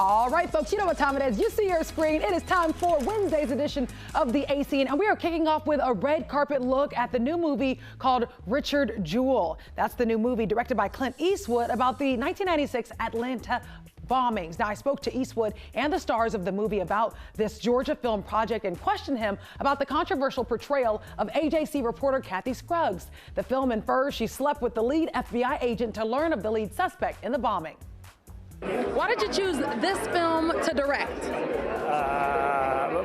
All right, folks, you know what time it is. You see your screen. It is time for Wednesday's edition of the A Scene, and we are kicking off with a red carpet look at the new movie called Richard Jewell. That's the new movie directed by Clint Eastwood about the 1996 Atlanta bombings. Now, I spoke to Eastwood and the stars of the movie about this Georgia film project and questioned him about the controversial portrayal of AJC reporter Kathy Scruggs. The film infers she slept with the lead FBI agent to learn of the lead suspect in the bombing. Why did you choose this film to direct?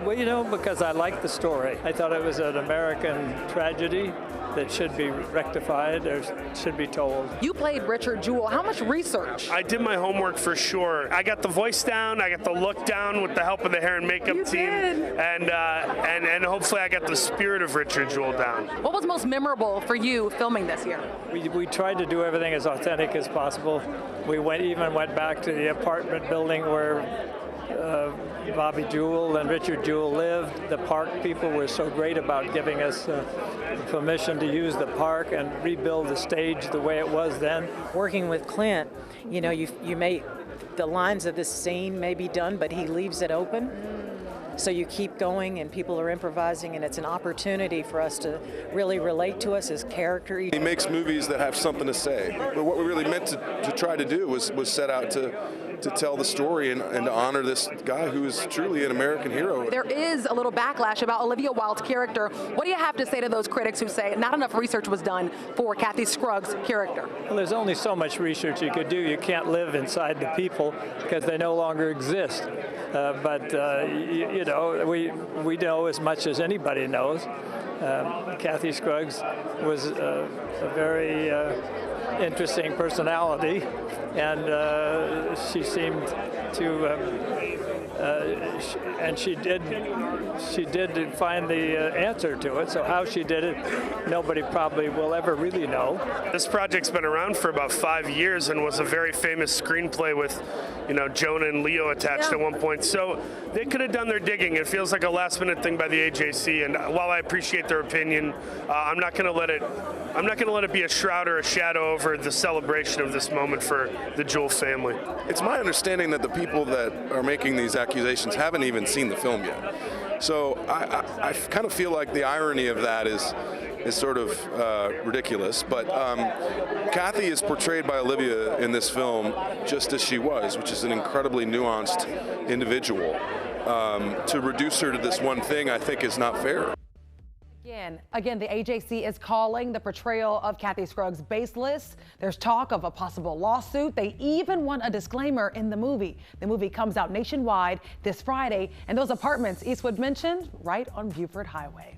Well, because I liked the story. I thought it was an American tragedy that should be rectified or should be told. You played Richard Jewell. How much research? I did my homework for sure. I got the voice down, I got the look down with the help of the hair and makeup team, and hopefully I got the spirit of Richard Jewell down. What was most memorable for you filming this year? We tried to do everything as authentic as possible. We even went back to the apartment building where Bobby Jewell and Richard Jewell lived. The park people were so great about giving us permission to use the park and rebuild the stage the way it was then. Working with Clint, you may, the lines of this scene may be done, but he leaves it open. So you keep going and people are improvising, and it's an opportunity for us to really relate to us as character. He makes movies that have something to say. But what we really meant to try to do was set out to tell the story and to honor this guy who is truly an American hero. There is a little backlash about Olivia Wilde's character. What do you have to say to those critics who say not enough research was done for Kathy Scruggs' character? Well, there's only so much research you could do. You can't live inside the people because they no longer exist. But we know as much as anybody knows. Kathy Scruggs was a very interesting personality, and she seemed to, and she did find the answer to it. So how she did it, nobody probably will ever really know. This project's been around for about 5 years and was a very famous screenplay with, Jonah and Leo attached at one point. So they could have done their digging. It feels like a last-minute thing by the AJC, and while I appreciate their opinion, I'm not going to let it be a shroud or a shadow over the celebration of this moment for the Jewell family. It's my understanding that the people that are making these accusations haven't even seen the film yet. So I kind of feel like the irony of that is sort of ridiculous. But Kathy is portrayed by Olivia in this film just as she was, which is an incredibly nuanced individual. To reduce her to this one thing, I think, is not fair. Again, the AJC is calling the portrayal of Kathy Scruggs baseless. There's talk of a possible lawsuit. They even want a disclaimer in the movie. The movie comes out nationwide this Friday, and those apartments Eastwood mentioned right on Buford Highway.